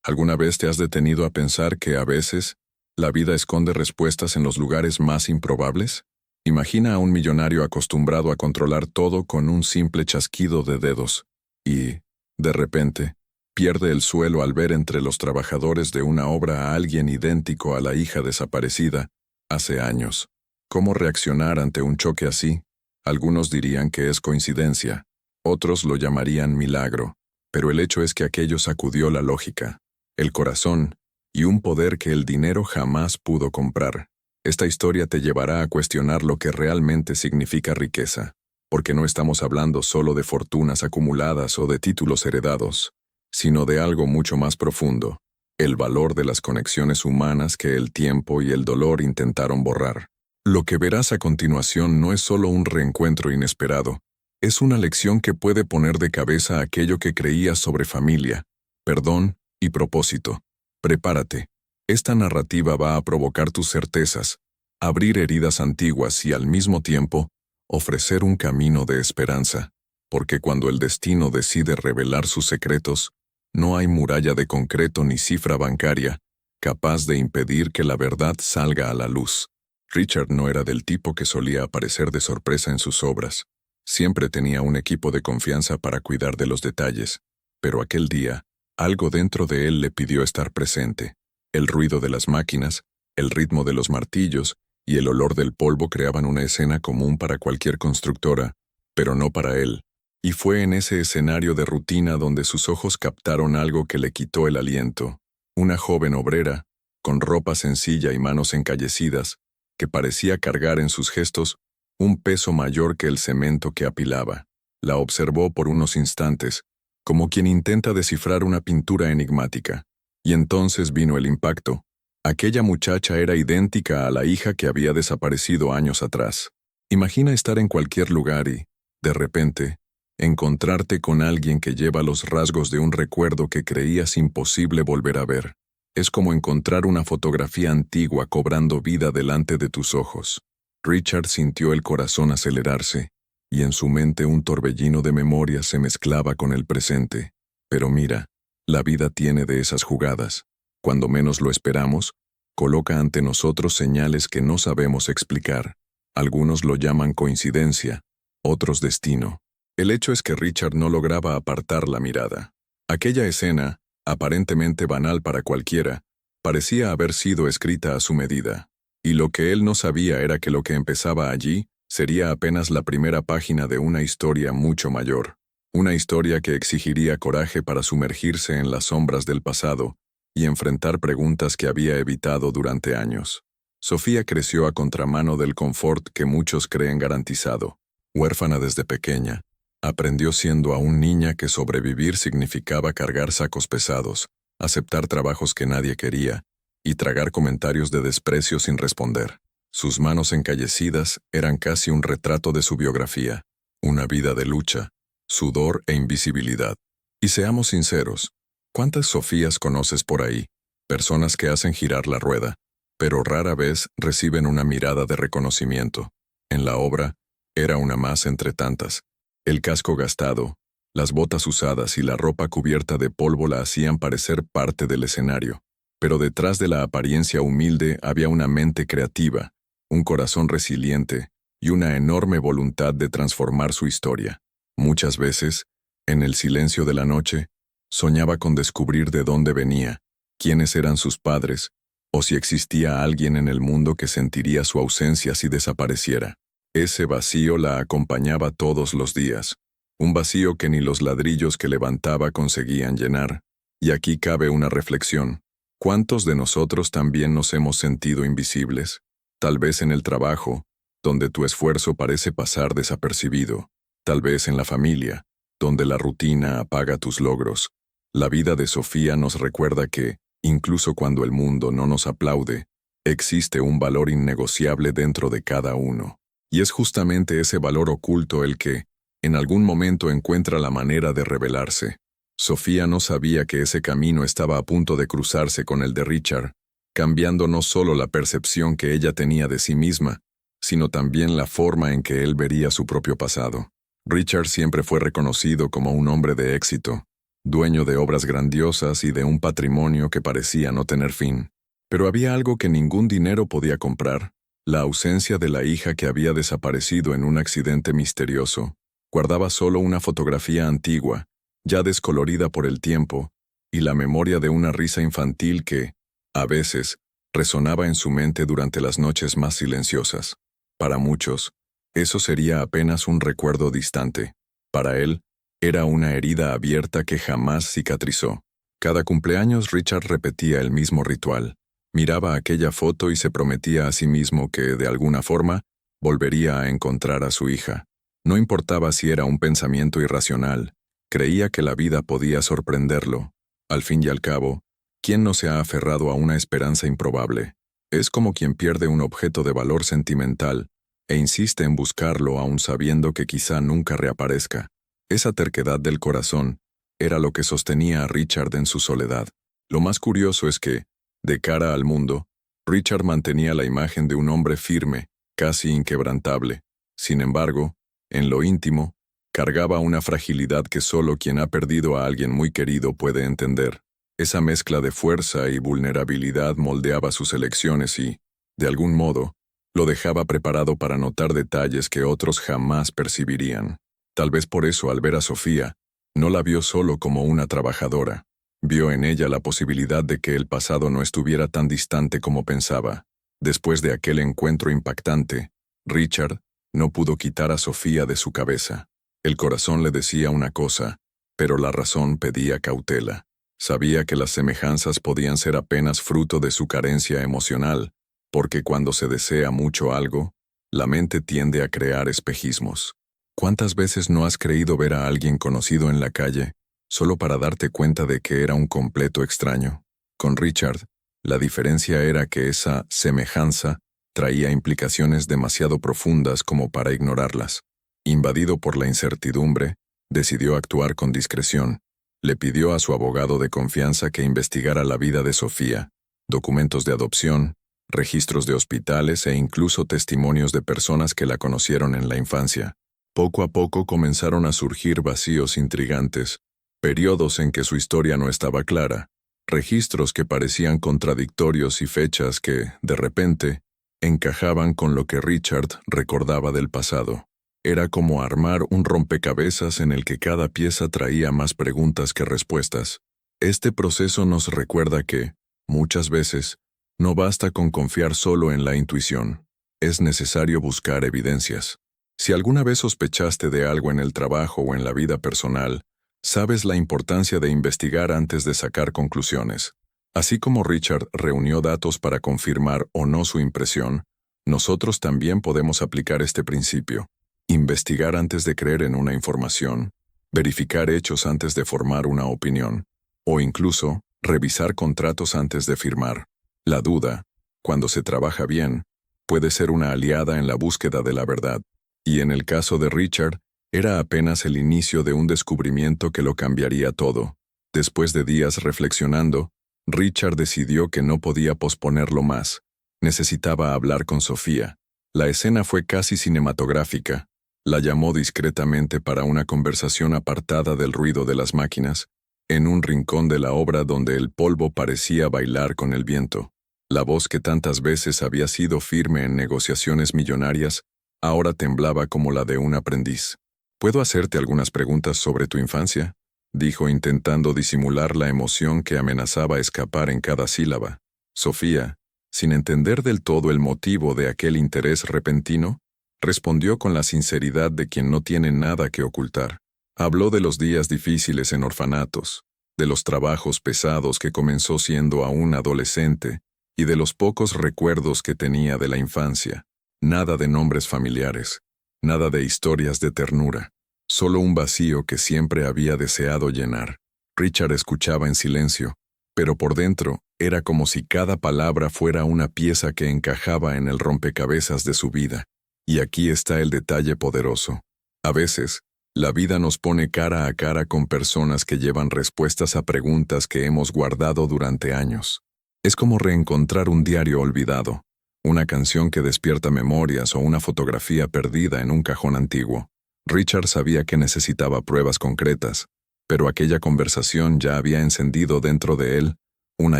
¿Alguna vez te has detenido a pensar que a veces la vida esconde respuestas en los lugares más improbables? Imagina a un millonario acostumbrado a controlar todo con un simple chasquido de dedos y, de repente, pierde el suelo al ver entre los trabajadores de una obra a alguien idéntico a la hija desaparecida hace años. ¿Cómo reaccionar ante un choque así? Algunos dirían que es coincidencia, otros lo llamarían milagro, pero el hecho es que aquello sacudió la lógica, el corazón y un poder que el dinero jamás pudo comprar. Esta historia te llevará a cuestionar lo que realmente significa riqueza, porque no estamos hablando solo de fortunas acumuladas o de títulos heredados, sino de algo mucho más profundo, el valor de las conexiones humanas que el tiempo y el dolor intentaron borrar. Lo que verás a continuación no es solo un reencuentro inesperado, es una lección que puede poner de cabeza aquello que creías sobre familia, perdón y propósito. Prepárate. Esta narrativa va a provocar tus certezas, abrir heridas antiguas y al mismo tiempo ofrecer un camino de esperanza, porque cuando el destino decide revelar sus secretos, no hay muralla de concreto ni cifra bancaria capaz de impedir que la verdad salga a la luz. Richard no era del tipo que solía aparecer de sorpresa en sus obras. Siempre tenía un equipo de confianza para cuidar de los detalles, pero aquel día, algo dentro de él le pidió estar presente. El ruido de las máquinas, el ritmo de los martillos y el olor del polvo creaban una escena común para cualquier constructora, pero no para él. Y fue en ese escenario de rutina donde sus ojos captaron algo que le quitó el aliento. Una joven obrera, con ropa sencilla y manos encallecidas, que parecía cargar en sus gestos un peso mayor que el cemento que apilaba. La observó por unos instantes, como quien intenta descifrar una pintura enigmática. Y entonces vino el impacto. Aquella muchacha era idéntica a la hija que había desaparecido años atrás. Imagina estar en cualquier lugar y, de repente, encontrarte con alguien que lleva los rasgos de un recuerdo que creías imposible volver a ver. Es como encontrar una fotografía antigua cobrando vida delante de tus ojos. Richard sintió el corazón acelerarse, y en su mente un torbellino de memorias se mezclaba con el presente. Pero mira, la vida tiene de esas jugadas. Cuando menos lo esperamos, coloca ante nosotros señales que no sabemos explicar. Algunos lo llaman coincidencia, otros destino. El hecho es que Richard no lograba apartar la mirada. Aquella escena, aparentemente banal para cualquiera, parecía haber sido escrita a su medida. Y lo que él no sabía era que lo que empezaba allí sería apenas la primera página de una historia mucho mayor. Una historia que exigiría coraje para sumergirse en las sombras del pasado y enfrentar preguntas que había evitado durante años. Sofía creció a contramano del confort que muchos creen garantizado. Huérfana desde pequeña, aprendió siendo aún niña que sobrevivir significaba cargar sacos pesados, aceptar trabajos que nadie quería y tragar comentarios de desprecio sin responder. Sus manos encallecidas eran casi un retrato de su biografía, una vida de lucha, sudor e invisibilidad. Y seamos sinceros, ¿cuántas Sofías conoces por ahí? Personas que hacen girar la rueda, pero rara vez reciben una mirada de reconocimiento. En la obra, era una más entre tantas. El casco gastado, las botas usadas y la ropa cubierta de polvo la hacían parecer parte del escenario. Pero detrás de la apariencia humilde había una mente creativa, un corazón resiliente y una enorme voluntad de transformar su historia. Muchas veces, en el silencio de la noche, soñaba con descubrir de dónde venía, quiénes eran sus padres, o si existía alguien en el mundo que sentiría su ausencia si desapareciera. Ese vacío la acompañaba todos los días, un vacío que ni los ladrillos que levantaba conseguían llenar. Y aquí cabe una reflexión. ¿Cuántos de nosotros también nos hemos sentido invisibles? Tal vez en el trabajo, donde tu esfuerzo parece pasar desapercibido. Tal vez en la familia, donde la rutina apaga tus logros. La vida de Sofía nos recuerda que, incluso cuando el mundo no nos aplaude, existe un valor innegociable dentro de cada uno. Y es justamente ese valor oculto el que, en algún momento, encuentra la manera de revelarse. Sofía no sabía que ese camino estaba a punto de cruzarse con el de Richard, cambiando no solo la percepción que ella tenía de sí misma, sino también la forma en que él vería su propio pasado. Richard siempre fue reconocido como un hombre de éxito, dueño de obras grandiosas y de un patrimonio que parecía no tener fin. Pero había algo que ningún dinero podía comprar: la ausencia de la hija que había desaparecido en un accidente misterioso. Guardaba solo una fotografía antigua, ya descolorida por el tiempo, y la memoria de una risa infantil que, a veces, resonaba en su mente durante las noches más silenciosas. Para muchos, eso sería apenas un recuerdo distante. Para él, era una herida abierta que jamás cicatrizó. Cada cumpleaños Richard repetía el mismo ritual. Miraba aquella foto y se prometía a sí mismo que, de alguna forma, volvería a encontrar a su hija. No importaba si era un pensamiento irracional, creía que la vida podía sorprenderlo. Al fin y al cabo, ¿quién no se ha aferrado a una esperanza improbable? Es como quien pierde un objeto de valor sentimental e insiste en buscarlo aun sabiendo que quizá nunca reaparezca. Esa terquedad del corazón era lo que sostenía a Richard en su soledad. Lo más curioso es que, de cara al mundo, Richard mantenía la imagen de un hombre firme, casi inquebrantable. Sin embargo, en lo íntimo, cargaba una fragilidad que solo quien ha perdido a alguien muy querido puede entender. Esa mezcla de fuerza y vulnerabilidad moldeaba sus elecciones y, de algún modo, lo dejaba preparado para notar detalles que otros jamás percibirían. Tal vez por eso, al ver a Sofía, no la vio solo como una trabajadora. Vio en ella la posibilidad de que el pasado no estuviera tan distante como pensaba. Después de aquel encuentro impactante, Richard no pudo quitar a Sofía de su cabeza. El corazón le decía una cosa, pero la razón pedía cautela. Sabía que las semejanzas podían ser apenas fruto de su carencia emocional, porque cuando se desea mucho algo, la mente tiende a crear espejismos. ¿Cuántas veces no has creído ver a alguien conocido en la calle, solo para darte cuenta de que era un completo extraño? Con Richard, la diferencia era que esa semejanza traía implicaciones demasiado profundas como para ignorarlas. Invadido por la incertidumbre, decidió actuar con discreción. Le pidió a su abogado de confianza que investigara la vida de Sofía, documentos de adopción, registros de hospitales e incluso testimonios de personas que la conocieron en la infancia. Poco a poco comenzaron a surgir vacíos intrigantes, periodos en que su historia no estaba clara, registros que parecían contradictorios y fechas que, de repente, encajaban con lo que Richard recordaba del pasado. Era como armar un rompecabezas en el que cada pieza traía más preguntas que respuestas. Este proceso nos recuerda que, muchas veces, no basta con confiar solo en la intuición. Es necesario buscar evidencias. Si alguna vez sospechaste de algo en el trabajo o en la vida personal, sabes la importancia de investigar antes de sacar conclusiones. Así como Richard reunió datos para confirmar o no su impresión, nosotros también podemos aplicar este principio. Investigar antes de creer en una información, verificar hechos antes de formar una opinión, o incluso revisar contratos antes de firmar. La duda, cuando se trabaja bien, puede ser una aliada en la búsqueda de la verdad. Y en el caso de Richard, era apenas el inicio de un descubrimiento que lo cambiaría todo. Después de días reflexionando, Richard decidió que no podía posponerlo más. Necesitaba hablar con Sofía. La escena fue casi cinematográfica. La llamó discretamente para una conversación apartada del ruido de las máquinas, en un rincón de la obra donde el polvo parecía bailar con el viento. La voz que tantas veces había sido firme en negociaciones millonarias, ahora temblaba como la de un aprendiz. «¿Puedo hacerte algunas preguntas sobre tu infancia?», dijo intentando disimular la emoción que amenazaba escapar en cada sílaba. Sofía, sin entender del todo el motivo de aquel interés repentino, respondió con la sinceridad de quien no tiene nada que ocultar. Habló de los días difíciles en orfanatos, de los trabajos pesados que comenzó siendo aún adolescente y de los pocos recuerdos que tenía de la infancia. Nada de nombres familiares, nada de historias de ternura, solo un vacío que siempre había deseado llenar. Richard escuchaba en silencio, pero por dentro era como si cada palabra fuera una pieza que encajaba en el rompecabezas de su vida. Y aquí está el detalle poderoso. A veces, la vida nos pone cara a cara con personas que llevan respuestas a preguntas que hemos guardado durante años. Es como reencontrar un diario olvidado, una canción que despierta memorias o una fotografía perdida en un cajón antiguo. Richard sabía que necesitaba pruebas concretas, Pero aquella conversación ya había encendido dentro de él una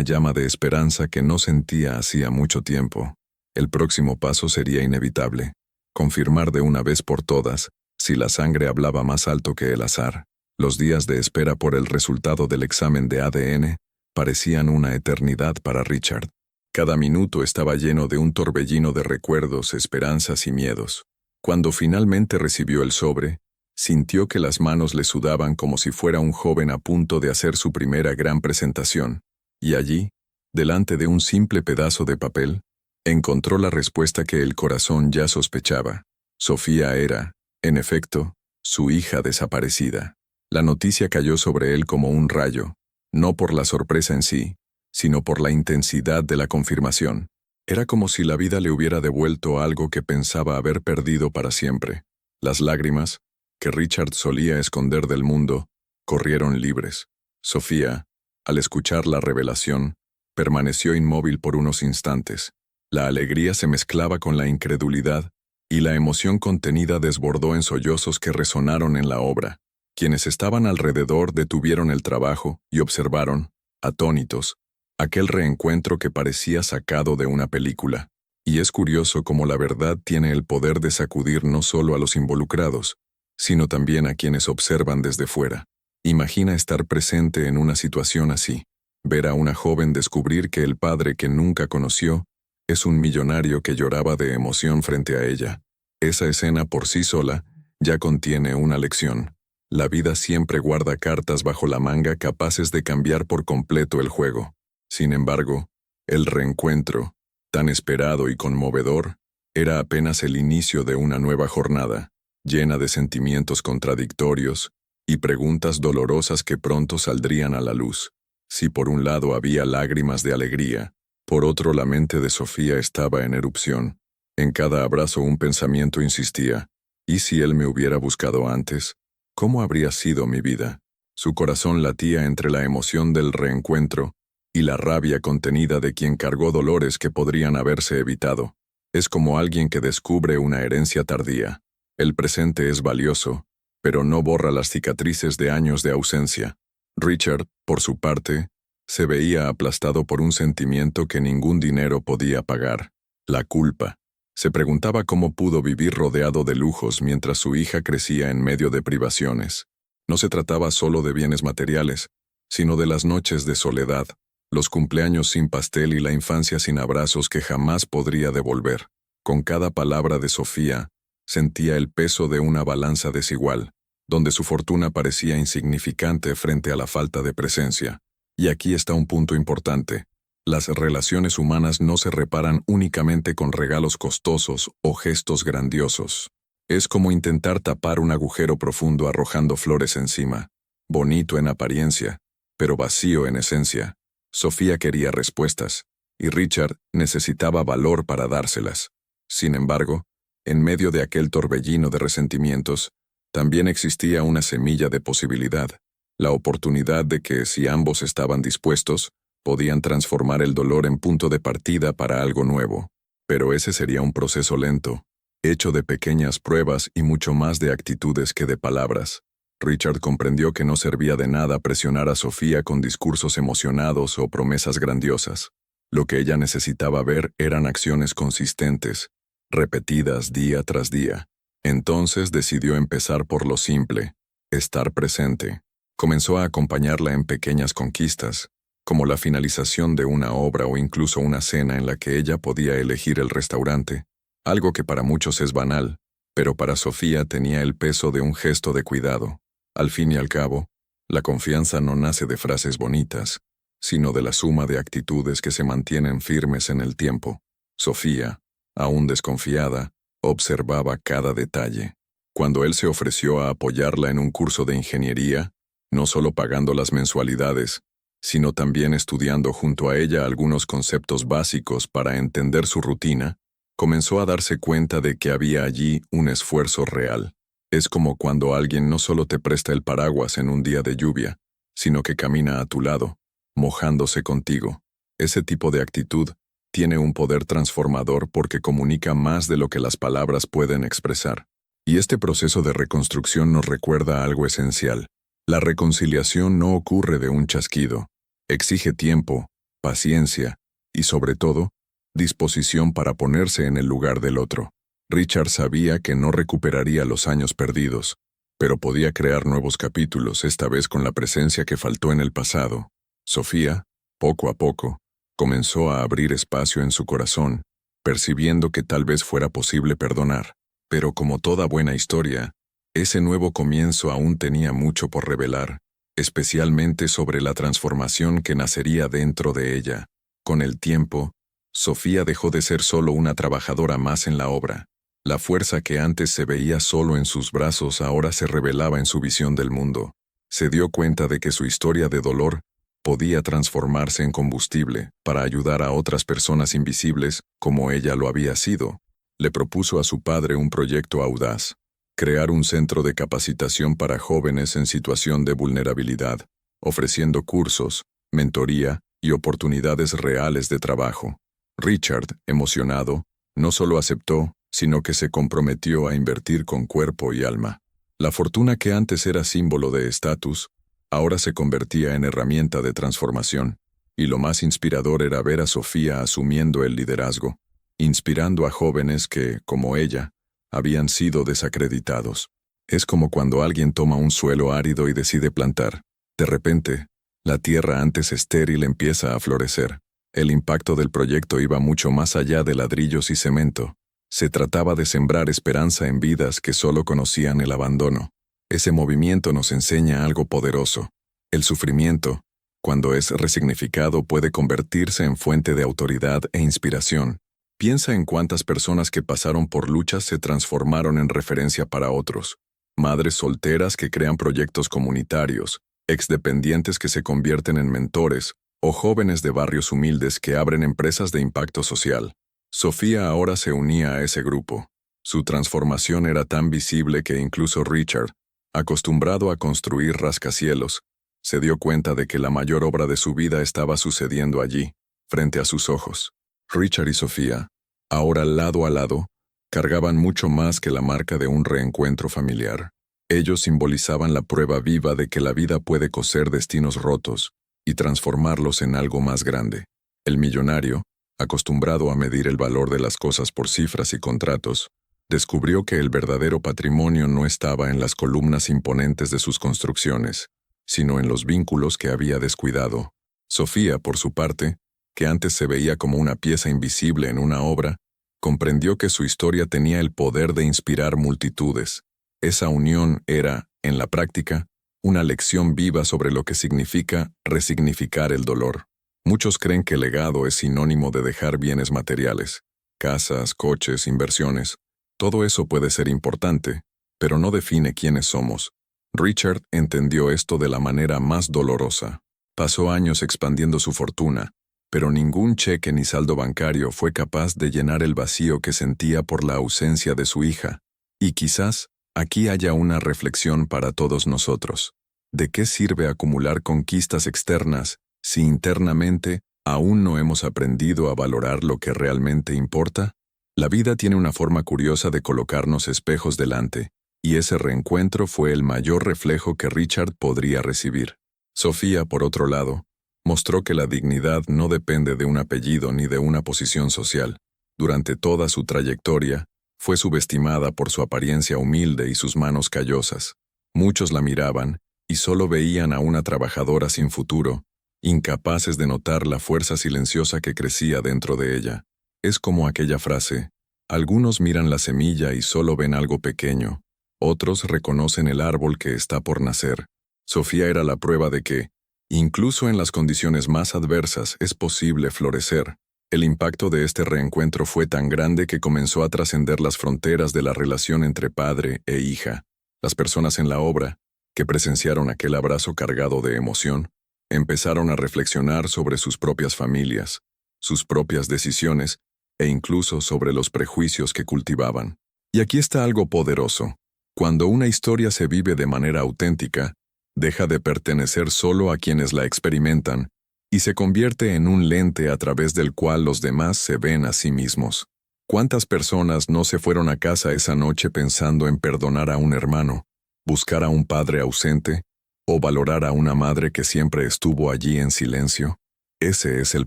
llama de esperanza que no sentía hacía mucho tiempo. El próximo paso sería inevitable: confirmar de una vez por todas si la sangre hablaba más alto que el azar. Los días de espera por el resultado del examen de ADN parecían una eternidad para Richard. Cada minuto estaba lleno de un torbellino de recuerdos, esperanzas y miedos. Cuando finalmente recibió el sobre, sintió que las manos le sudaban como si fuera un joven a punto de hacer su primera gran presentación. Y allí, delante de un simple pedazo de papel, encontró la respuesta que el corazón ya sospechaba. Sofía era, en efecto, su hija desaparecida. La noticia cayó sobre él como un rayo, no por la sorpresa en sí, sino por la intensidad de la confirmación. Era como si la vida le hubiera devuelto algo que pensaba haber perdido para siempre. Las lágrimas, que Richard solía esconder del mundo, corrieron libres. Sofía, al escuchar la revelación, permaneció inmóvil por unos instantes. La alegría se mezclaba con la incredulidad, y la emoción contenida desbordó en sollozos que resonaron en la obra. Quienes estaban alrededor detuvieron el trabajo y observaron, atónitos, aquel reencuentro que parecía sacado de una película. Y es curioso cómo la verdad tiene el poder de sacudir no solo a los involucrados, sino también a quienes observan desde fuera. Imagina estar presente en una situación así, ver a una joven descubrir que el padre que nunca conoció es un millonario que lloraba de emoción frente a ella. Esa escena por sí sola ya contiene una lección. La vida siempre guarda cartas bajo la manga capaces de cambiar por completo el juego. Sin embargo, el reencuentro, tan esperado y conmovedor, era apenas el inicio de una nueva jornada, llena de sentimientos contradictorios y preguntas dolorosas que pronto saldrían a la luz. Si por un lado había lágrimas de alegría, por otro la mente de Sofía estaba en erupción. En cada abrazo un pensamiento insistía: ¿y si él me hubiera buscado antes? ¿Cómo habría sido mi vida? Su corazón latía entre la emoción del reencuentro y la rabia contenida de quien cargó dolores que podrían haberse evitado. Es como alguien que descubre una herencia tardía. El presente es valioso, pero no borra las cicatrices de años de ausencia. Richard, por su parte, se veía aplastado por un sentimiento que ningún dinero podía pagar: la culpa. Se preguntaba cómo pudo vivir rodeado de lujos mientras su hija crecía en medio de privaciones. No se trataba solo de bienes materiales, sino de las noches de soledad, los cumpleaños sin pastel y la infancia sin abrazos que jamás podría devolver. Con cada palabra de Sofía, sentía el peso de una balanza desigual, donde su fortuna parecía insignificante frente a la falta de presencia. Y aquí está un punto importante: las relaciones humanas no se reparan únicamente con regalos costosos o gestos grandiosos. Es como intentar tapar un agujero profundo arrojando flores encima. Bonito en apariencia, pero vacío en esencia. Sofía quería respuestas, y Richard necesitaba valor para dárselas. Sin embargo, en medio de aquel torbellino de resentimientos, también existía una semilla de posibilidad, la oportunidad de que, si ambos estaban dispuestos, podían transformar el dolor en punto de partida para algo nuevo. Pero ese sería un proceso lento, hecho de pequeñas pruebas y mucho más de actitudes que de palabras. Richard comprendió que no servía de nada presionar a Sofía con discursos emocionados o promesas grandiosas. Lo que ella necesitaba ver eran acciones consistentes, repetidas día tras día. Entonces decidió empezar por lo simple: estar presente. Comenzó a acompañarla en pequeñas conquistas, como la finalización de una obra o incluso una cena en la que ella podía elegir el restaurante, algo que para muchos es banal, pero para Sofía tenía el peso de un gesto de cuidado. Al fin y al cabo, la confianza no nace de frases bonitas, sino de la suma de actitudes que se mantienen firmes en el tiempo. Sofía, aún desconfiada, observaba cada detalle. Cuando él se ofreció a apoyarla en un curso de ingeniería, no solo pagando las mensualidades, sino también estudiando junto a ella algunos conceptos básicos para entender su rutina, comenzó a darse cuenta de que había allí un esfuerzo real. Es como cuando alguien no solo te presta el paraguas en un día de lluvia, sino que camina a tu lado, mojándose contigo. Ese tipo de actitud tiene un poder transformador porque comunica más de lo que las palabras pueden expresar. Y este proceso de reconstrucción nos recuerda algo esencial: La reconciliación no ocurre de un chasquido. Exige tiempo, paciencia y, sobre todo, disposición para ponerse en el lugar del otro. Richard sabía que no recuperaría los años perdidos, pero podía crear nuevos capítulos, esta vez con la presencia que faltó en el pasado. Sofía, poco a poco, comenzó a abrir espacio en su corazón, percibiendo que tal vez fuera posible perdonar. Pero como toda buena historia, ese nuevo comienzo aún tenía mucho por revelar, especialmente sobre la transformación que nacería dentro de ella. Con el tiempo, Sofía dejó de ser solo una trabajadora más en la obra. La fuerza que antes se veía solo en sus brazos ahora se revelaba en su visión del mundo. Se dio cuenta de que su historia de dolor podía transformarse en combustible para ayudar a otras personas invisibles como ella lo había sido. Le propuso a su padre un proyecto audaz: crear un centro de capacitación para jóvenes en situación de vulnerabilidad, ofreciendo cursos, mentoría y oportunidades reales de trabajo. Richard, emocionado, no solo aceptó, sino que se comprometió a invertir con cuerpo y alma. La fortuna que antes era símbolo de estatus, ahora se convertía en herramienta de transformación, y lo más inspirador era ver a Sofía asumiendo el liderazgo, inspirando a jóvenes que, como ella, habían sido desacreditados. Es como cuando alguien toma un suelo árido y decide plantar. De repente, la tierra antes estéril empieza a florecer. El impacto del proyecto iba mucho más allá de ladrillos y cemento. Se trataba de sembrar esperanza en vidas que solo conocían el abandono. Ese movimiento nos enseña algo poderoso. El sufrimiento, cuando es resignificado, puede convertirse en fuente de autoridad e inspiración. Piensa en cuántas personas que pasaron por luchas se transformaron en referencia para otros. Madres solteras que crean proyectos comunitarios, exdependientes que se convierten en mentores, o jóvenes de barrios humildes que abren empresas de impacto social. Sofía ahora se unía a ese grupo. Su transformación era tan visible que incluso Richard, acostumbrado a construir rascacielos, se dio cuenta de que la mayor obra de su vida estaba sucediendo allí, frente a sus ojos. Richard y Sofía, ahora lado a lado, cargaban mucho más que la marca de un reencuentro familiar. Ellos simbolizaban la prueba viva de que la vida puede coser destinos rotos y transformarlos en algo más grande. El millonario, acostumbrado a medir el valor de las cosas por cifras y contratos, descubrió que el verdadero patrimonio no estaba en las columnas imponentes de sus construcciones, sino en los vínculos que había descuidado. Sofía, por su parte, que antes se veía como una pieza invisible en una obra, comprendió que su historia tenía el poder de inspirar multitudes. Esa unión era, en la práctica, una lección viva sobre lo que significa resignificar el dolor. Muchos creen que legado es sinónimo de dejar bienes materiales, casas, coches, inversiones. Todo eso puede ser importante, pero no define quiénes somos. Richard entendió esto de la manera más dolorosa. Pasó años expandiendo su fortuna, pero ningún cheque ni saldo bancario fue capaz de llenar el vacío que sentía por la ausencia de su hija. Y quizás aquí haya una reflexión para todos nosotros. ¿De qué sirve acumular conquistas externas si internamente aún no hemos aprendido a valorar lo que realmente importa? La vida tiene una forma curiosa de colocarnos espejos delante, y ese reencuentro fue el mayor reflejo que Richard podría recibir. Sofía, por otro lado, mostró que la dignidad no depende de un apellido ni de una posición social. Durante toda su trayectoria, fue subestimada por su apariencia humilde y sus manos callosas. Muchos la miraban y solo veían a una trabajadora sin futuro, incapaces de notar la fuerza silenciosa que crecía dentro de ella. Es como aquella frase: algunos miran la semilla y solo ven algo pequeño, otros reconocen el árbol que está por nacer. Sofía era la prueba de que, incluso en las condiciones más adversas, es posible florecer. El impacto de este reencuentro fue tan grande que comenzó a trascender las fronteras de la relación entre padre e hija. Las personas en la obra, que presenciaron aquel abrazo cargado de emoción, empezaron a reflexionar sobre sus propias familias, sus propias decisiones e incluso sobre los prejuicios que cultivaban. Y aquí está algo poderoso. Cuando una historia se vive de manera auténtica, deja de pertenecer solo a quienes la experimentan y se convierte en un lente a través del cual los demás se ven a sí mismos. ¿Cuántas personas no se fueron a casa esa noche pensando en perdonar a un hermano, buscar a un padre ausente ¿O valorar a una madre que siempre estuvo allí en silencio? Ese es el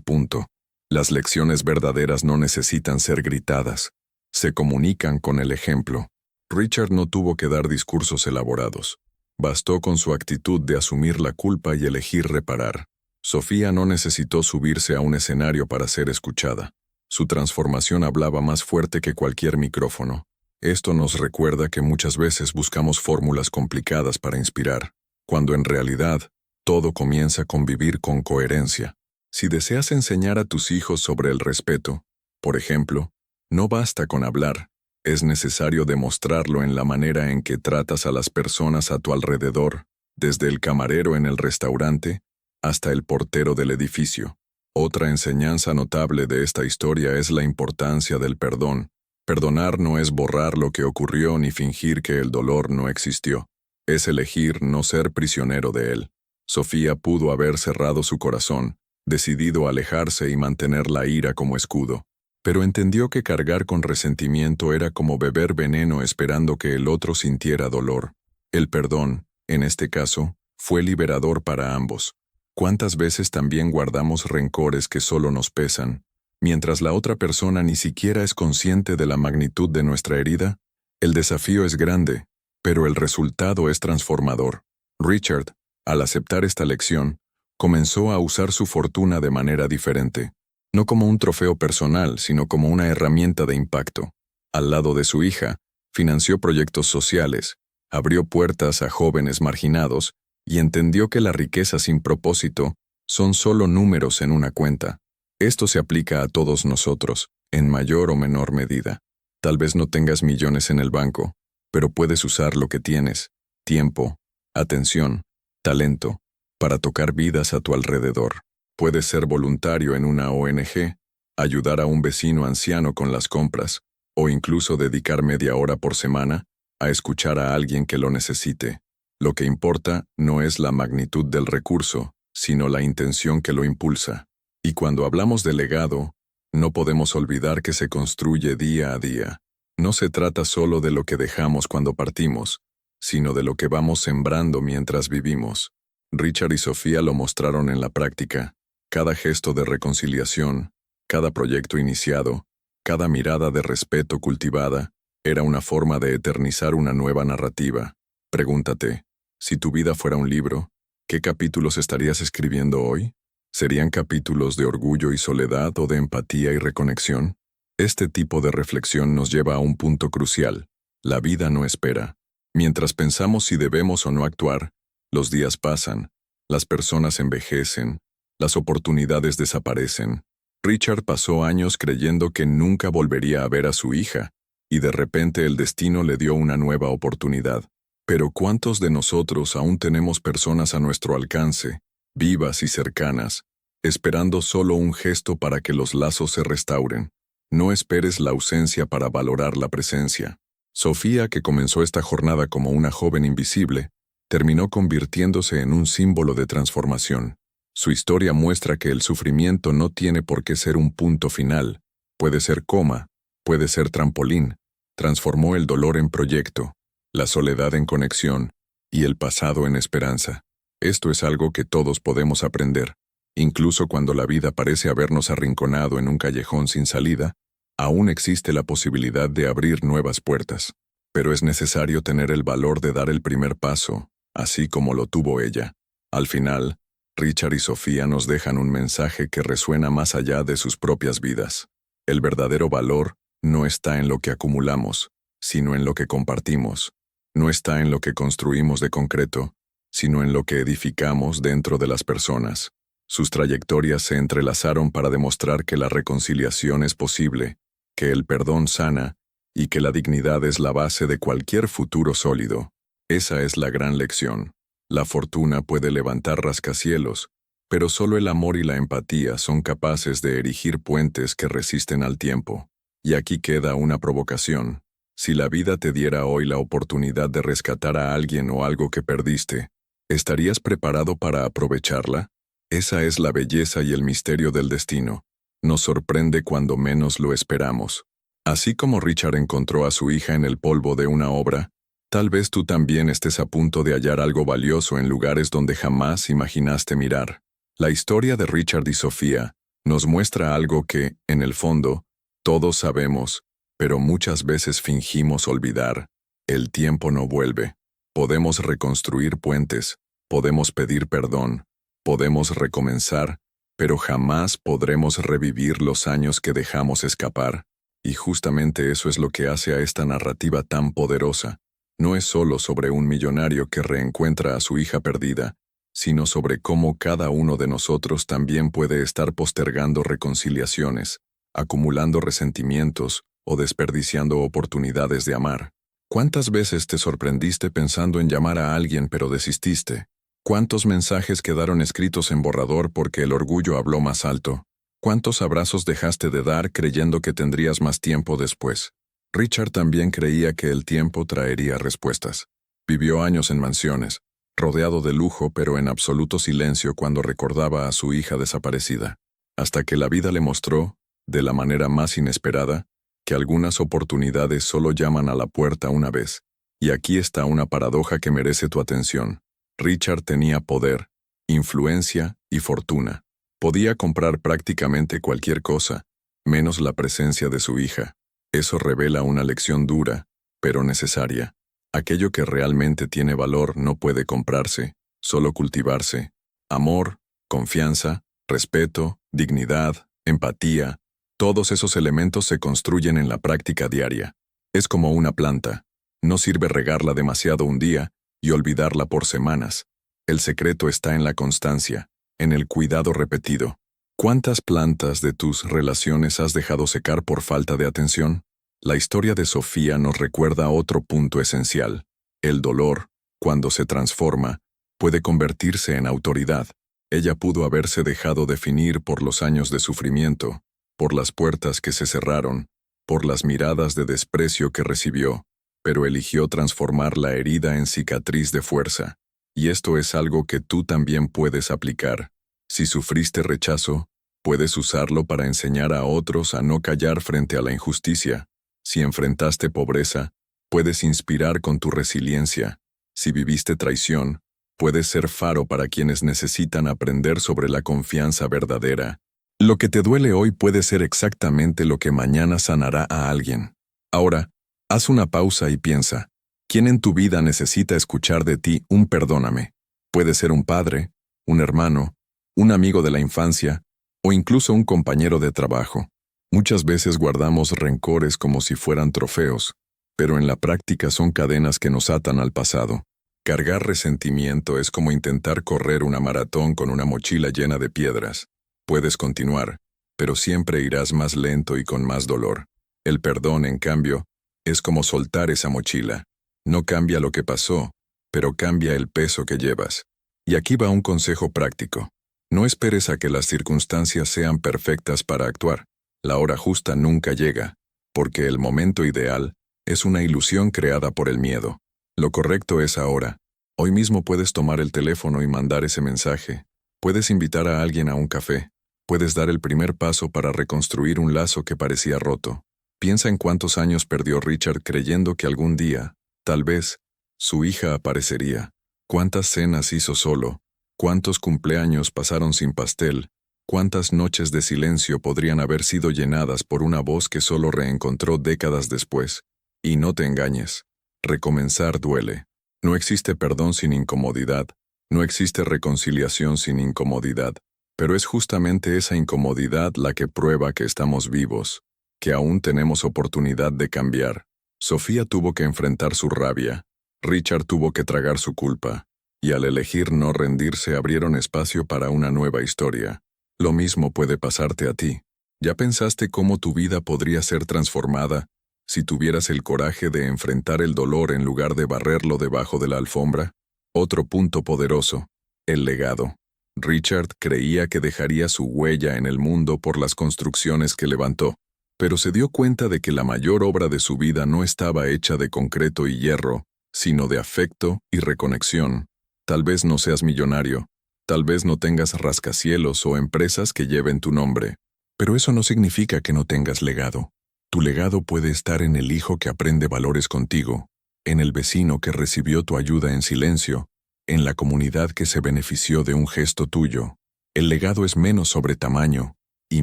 punto. Las lecciones verdaderas no necesitan ser gritadas. Se comunican con el ejemplo. Richard no tuvo que dar discursos elaborados. Bastó con su actitud de asumir la culpa y elegir reparar. Sofía no necesitó subirse a un escenario para ser escuchada. Su transformación hablaba más fuerte que cualquier micrófono. Esto nos recuerda que muchas veces buscamos fórmulas complicadas para inspirar, cuando en realidad todo comienza con vivir con coherencia. Si deseas enseñar a tus hijos sobre el respeto, por ejemplo, no basta con hablar, es necesario demostrarlo en la manera en que tratas a las personas a tu alrededor, desde el camarero en el restaurante hasta el portero del edificio. Otra enseñanza notable de esta historia es la importancia del perdón. Perdonar no es borrar lo que ocurrió ni fingir que el dolor no existió. Es elegir no ser prisionero de él. Sofía pudo haber cerrado su corazón, decidido alejarse y mantener la ira como escudo. Pero entendió que cargar con resentimiento era como beber veneno esperando que el otro sintiera dolor. El perdón, en este caso, fue liberador para ambos. ¿Cuántas veces también guardamos rencores que solo nos pesan, mientras la otra persona ni siquiera es consciente de la magnitud de nuestra herida? El desafío es grande, pero el resultado es transformador. Richard, al aceptar esta lección, comenzó a usar su fortuna de manera diferente. No como un trofeo personal, sino como una herramienta de impacto. Al lado de su hija, financió proyectos sociales, abrió puertas a jóvenes marginados y entendió que la riqueza sin propósito son solo números en una cuenta. Esto se aplica a todos nosotros, en mayor o menor medida. Tal vez no tengas millones en el banco, pero puedes usar lo que tienes: tiempo, atención, talento, para tocar vidas a tu alrededor. Puedes ser voluntario en una ONG, ayudar a un vecino anciano con las compras, o incluso dedicar media hora por semana a escuchar a alguien que lo necesite. Lo que importa no es la magnitud del recurso, sino la intención que lo impulsa. Y cuando hablamos de legado, no podemos olvidar que se construye día a día. No se trata solo de lo que dejamos cuando partimos, sino de lo que vamos sembrando mientras vivimos. Richard y Sofía lo mostraron en la práctica. Cada gesto de reconciliación, cada proyecto iniciado, cada mirada de respeto cultivada, era una forma de eternizar una nueva narrativa. Pregúntate, si tu vida fuera un libro, ¿qué capítulos estarías escribiendo hoy? ¿Serían capítulos de orgullo y soledad o de empatía y reconexión? Este tipo de reflexión nos lleva a un punto crucial. La vida no espera. Mientras pensamos si debemos o no actuar, los días pasan, las personas envejecen, las oportunidades desaparecen. Richard pasó años creyendo que nunca volvería a ver a su hija, y de repente el destino le dio una nueva oportunidad. Pero ¿cuántos de nosotros aún tenemos personas a nuestro alcance, vivas y cercanas, esperando solo un gesto para que los lazos se restauren? No esperes la ausencia para valorar la presencia. Sofía, que comenzó esta jornada como una joven invisible, terminó convirtiéndose en un símbolo de transformación. Su historia muestra que el sufrimiento no tiene por qué ser un punto final. Puede ser coma, puede ser trampolín. Transformó el dolor en proyecto, la soledad en conexión y el pasado en esperanza. Esto es algo que todos podemos aprender. Incluso cuando la vida parece habernos arrinconado en un callejón sin salida, aún existe la posibilidad de abrir nuevas puertas. Pero es necesario tener el valor de dar el primer paso, así como lo tuvo ella. Al final, Richard y Sofía nos dejan un mensaje que resuena más allá de sus propias vidas. El verdadero valor no está en lo que acumulamos, sino en lo que compartimos. No está en lo que construimos de concreto, sino en lo que edificamos dentro de las personas. Sus trayectorias se entrelazaron para demostrar que la reconciliación es posible, que el perdón sana y que la dignidad es la base de cualquier futuro sólido. Esa es la gran lección. La fortuna puede levantar rascacielos, pero solo el amor y la empatía son capaces de erigir puentes que resisten al tiempo. Y aquí queda una provocación. Si la vida te diera hoy la oportunidad de rescatar a alguien o algo que perdiste, ¿estarías preparado para aprovecharla? Esa es la belleza y el misterio del destino. Nos sorprende cuando menos lo esperamos. Así como Richard encontró a su hija en el polvo de una obra, Tal vez tú también estés a punto de hallar algo valioso en lugares donde jamás imaginaste mirar. La historia de Richard y Sofía nos muestra algo que, en el fondo, todos sabemos, pero muchas veces fingimos olvidar. El tiempo no vuelve. Podemos reconstruir puentes, podemos pedir perdón, podemos recomenzar, pero jamás podremos revivir los años que dejamos escapar. Y justamente eso es lo que hace a esta narrativa tan poderosa. No es solo sobre un millonario que reencuentra a su hija perdida, sino sobre cómo cada uno de nosotros también puede estar postergando reconciliaciones, acumulando resentimientos o desperdiciando oportunidades de amar. ¿Cuántas veces te sorprendiste pensando en llamar a alguien pero desististe? ¿Cuántos mensajes quedaron escritos en borrador porque el orgullo habló más alto? ¿Cuántos abrazos dejaste de dar creyendo que tendrías más tiempo después? Richard también creía que el tiempo traería respuestas. Vivió años en mansiones, rodeado de lujo pero en absoluto silencio cuando recordaba a su hija desaparecida, hasta que la vida le mostró, de la manera más inesperada, que algunas oportunidades solo llaman a la puerta una vez. Y aquí está una paradoja que merece tu atención. Richard tenía poder, influencia y fortuna. Podía comprar prácticamente cualquier cosa, menos la presencia de su hija. Eso revela una lección dura, pero necesaria. Aquello que realmente tiene valor no puede comprarse, solo cultivarse. Amor, confianza, respeto, dignidad, empatía, todos esos elementos se construyen en la práctica diaria. Es como una planta. No sirve regarla demasiado un día y olvidarla por semanas. El secreto está en la constancia, en el cuidado repetido. ¿Cuántas plantas de tus relaciones has dejado secar por falta de atención? La historia de Sofía nos recuerda otro punto esencial. El dolor, cuando se transforma, puede convertirse en autoridad. Ella pudo haberse dejado definir por los años de sufrimiento, por las puertas que se cerraron, por las miradas de desprecio que recibió, pero eligió transformar la herida en cicatriz de fuerza. Y esto es algo que tú también puedes aplicar. Si sufriste rechazo, puedes usarlo para enseñar a otros a no callar frente a la injusticia. Si enfrentaste pobreza, puedes inspirar con tu resiliencia. Si viviste traición, puedes ser faro para quienes necesitan aprender sobre la confianza verdadera. Lo que te duele hoy puede ser exactamente lo que mañana sanará a alguien. Ahora, haz una pausa y piensa, ¿quién en tu vida necesita escuchar de ti un perdóname? Puede ser un padre, un hermano, un amigo de la infancia, o incluso un compañero de trabajo. Muchas veces guardamos rencores como si fueran trofeos, pero en la práctica son cadenas que nos atan al pasado. Cargar resentimiento es como intentar correr una maratón con una mochila llena de piedras. Puedes continuar, pero siempre irás más lento y con más dolor. El perdón, en cambio, es como soltar esa mochila. No cambia lo que pasó, pero cambia el peso que llevas. Y aquí va un consejo práctico. No esperes a que las circunstancias sean perfectas para actuar. La hora justa nunca llega, porque el momento ideal es una ilusión creada por el miedo. Lo correcto es ahora. Hoy mismo puedes tomar el teléfono y mandar ese mensaje. Puedes invitar a alguien a un café. Puedes dar el primer paso para reconstruir un lazo que parecía roto. Piensa en cuántos años perdió Richard creyendo que algún día, tal vez, su hija aparecería. Cuántas cenas hizo solo. Cuántos cumpleaños pasaron sin pastel. Cuántas noches de silencio podrían haber sido llenadas por una voz que solo reencontró décadas después. Y no te engañes. Recomenzar duele. No existe perdón sin incomodidad. No existe reconciliación sin incomodidad. Pero es justamente esa incomodidad la que prueba que estamos vivos, que aún tenemos oportunidad de cambiar. Sofía tuvo que enfrentar su rabia. Richard tuvo que tragar su culpa. Y al elegir no rendirse abrieron espacio para una nueva historia. Lo mismo puede pasarte a ti. ¿Ya pensaste cómo tu vida podría ser transformada si tuvieras el coraje de enfrentar el dolor en lugar de barrerlo debajo de la alfombra? Otro punto poderoso, el legado. Richard creía que dejaría su huella en el mundo por las construcciones que levantó, pero se dio cuenta de que la mayor obra de su vida no estaba hecha de concreto y hierro, sino de afecto y reconexión. Tal vez no seas millonario, tal vez no tengas rascacielos o empresas que lleven tu nombre, pero eso no significa que no tengas legado. Tu legado puede estar en el hijo que aprende valores contigo, en el vecino que recibió tu ayuda en silencio, en la comunidad que se benefició de un gesto tuyo. El legado es menos sobre tamaño y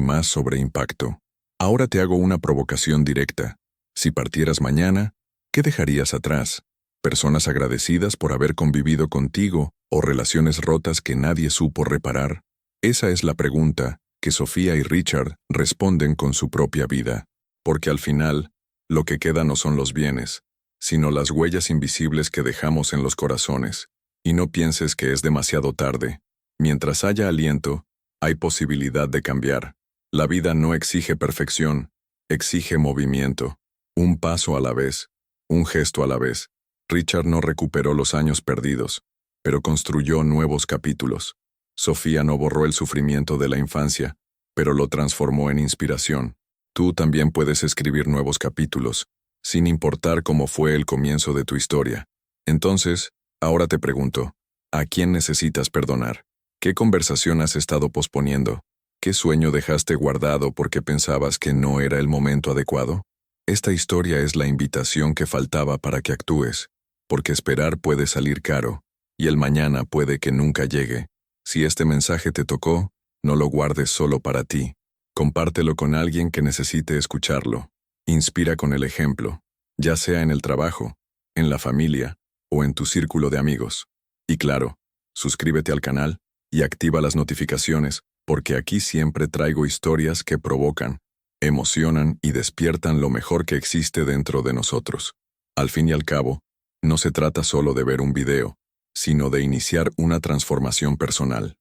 más sobre impacto. Ahora te hago una provocación directa. Si partieras mañana, ¿qué dejarías atrás? ¿Personas agradecidas por haber convivido contigo o relaciones rotas que nadie supo reparar? Esa es la pregunta que Sofía y Richard responden con su propia vida. Porque al final, lo que queda no son los bienes, sino las huellas invisibles que dejamos en los corazones. Y no pienses que es demasiado tarde. Mientras haya aliento, hay posibilidad de cambiar. La vida no exige perfección, exige movimiento. Un paso a la vez, un gesto a la vez. Richard no recuperó los años perdidos, pero construyó nuevos capítulos. Sofía no borró el sufrimiento de la infancia, pero lo transformó en inspiración. Tú también puedes escribir nuevos capítulos, sin importar cómo fue el comienzo de tu historia. Entonces, ahora te pregunto, ¿a quién necesitas perdonar? ¿Qué conversación has estado posponiendo? ¿Qué sueño dejaste guardado porque pensabas que no era el momento adecuado? Esta historia es la invitación que faltaba para que actúes, porque esperar puede salir caro, y el mañana puede que nunca llegue. Si este mensaje te tocó, no lo guardes solo para ti. Compártelo con alguien que necesite escucharlo. Inspira con el ejemplo, ya sea en el trabajo, en la familia o en tu círculo de amigos. Y claro, suscríbete al canal y activa las notificaciones, porque aquí siempre traigo historias que provocan, emocionan y despiertan lo mejor que existe dentro de nosotros. Al fin y al cabo, no se trata solo de ver un video, sino de iniciar una transformación personal.